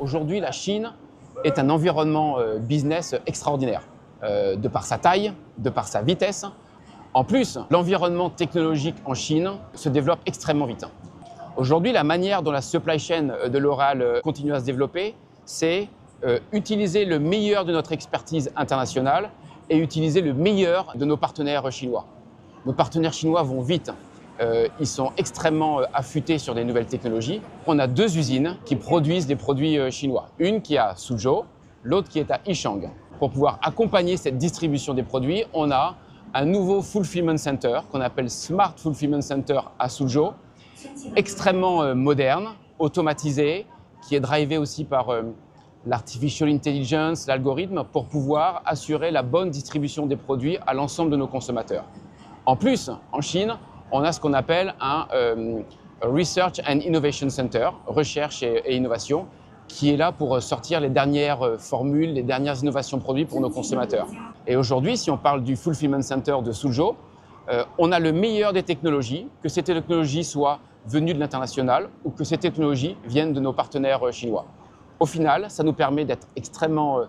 Aujourd'hui, la Chine est un environnement business extraordinaire, de par sa taille, de par sa vitesse. En plus, l'environnement technologique en Chine se développe extrêmement vite. Aujourd'hui, la manière dont la supply chain de L'Oréal continue à se développer, c'est utiliser le meilleur de notre expertise internationale et utiliser le meilleur de nos partenaires chinois. Nos partenaires chinois vont vite. Ils sont extrêmement affûtés sur des nouvelles technologies. On a deux usines qui produisent des produits chinois. Une qui est à Suzhou, l'autre qui est à Yichang. Pour pouvoir accompagner cette distribution des produits, on a un nouveau Fulfillment Center qu'on appelle Smart Fulfillment Center à Suzhou, extrêmement moderne, automatisé, qui est drivé aussi par l'artificial intelligence, l'algorithme, pour pouvoir assurer la bonne distribution des produits à l'ensemble de nos consommateurs. En plus, en Chine, on a ce qu'on appelle un Research and Innovation Center, recherche et innovation, qui est là pour sortir les dernières formules, les dernières innovations produits pour nos consommateurs. Et aujourd'hui, si on parle du Fulfillment Center de Suzhou, on a le meilleur des technologies, que ces technologies soient venues de l'international ou que ces technologies viennent de nos partenaires chinois. Au final, ça nous permet d'être extrêmement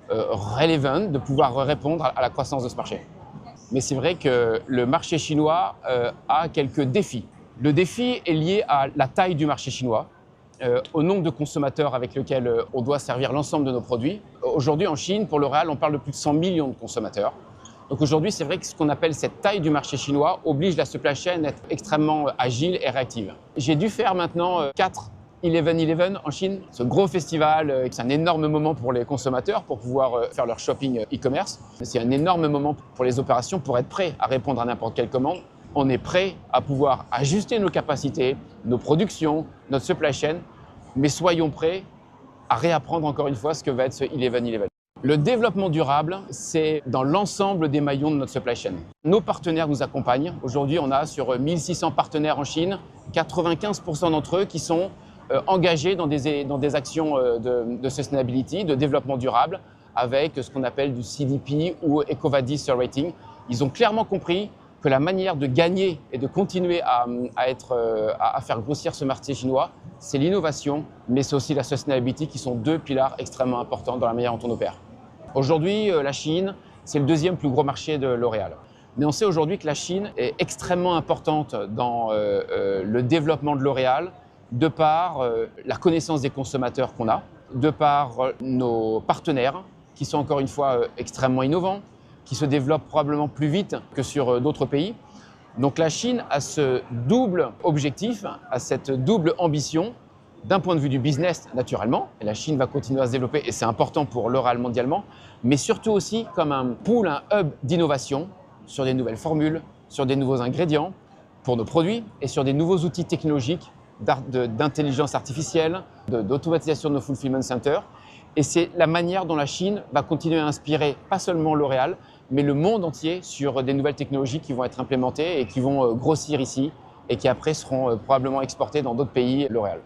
relevant, de pouvoir répondre à la croissance de ce marché. Mais c'est vrai que le marché chinois a quelques défis. Le défi est lié à la taille du marché chinois, au nombre de consommateurs avec lesquels on doit servir l'ensemble de nos produits. Aujourd'hui, en Chine, pour L'Oréal, on parle de plus de 100 millions de consommateurs. Donc aujourd'hui, c'est vrai que ce qu'on appelle cette taille du marché chinois oblige la supply chain à être extrêmement agile et réactive. J'ai dû faire maintenant 4 11-11 en Chine, ce gros festival, c'est un énorme moment pour les consommateurs pour pouvoir faire leur shopping e-commerce. C'est un énorme moment pour les opérations pour être prêt à répondre à n'importe quelle commande. On est prêt à pouvoir ajuster nos capacités, nos productions, notre supply chain, mais soyons prêts à réapprendre encore une fois ce que va être ce 11-11. Le développement durable, c'est dans l'ensemble des maillons de notre supply chain. Nos partenaires nous accompagnent. Aujourd'hui, on a sur 1600 partenaires en Chine, 95% d'entre eux qui sont engagés dans des actions de sustainability, de développement durable, avec ce qu'on appelle du CDP ou EcoVadis Rating. Ils ont clairement compris que la manière de gagner et de continuer à faire grossir ce marché chinois, c'est l'innovation, mais c'est aussi la sustainability qui sont deux piliers extrêmement importants dans la manière dont on opère. Aujourd'hui, la Chine, c'est le deuxième plus gros marché de L'Oréal. Mais on sait aujourd'hui que la Chine est extrêmement importante dans le développement de L'Oréal, de par la connaissance des consommateurs qu'on a, de par nos partenaires qui sont encore une fois extrêmement innovants, qui se développent probablement plus vite que sur d'autres pays. Donc la Chine a ce double objectif, a cette double ambition, d'un point de vue du business naturellement, et la Chine va continuer à se développer et c'est important pour L'Oréal mondialement, mais surtout aussi comme un pool, un hub d'innovation sur des nouvelles formules, sur des nouveaux ingrédients pour nos produits et sur des nouveaux outils technologiques d'intelligence artificielle, d'automatisation de nos fulfillment centers. Et c'est la manière dont la Chine va continuer à inspirer pas seulement L'Oréal, mais le monde entier sur des nouvelles technologies qui vont être implémentées et qui vont grossir ici et qui après seront probablement exportées dans d'autres pays L'Oréal.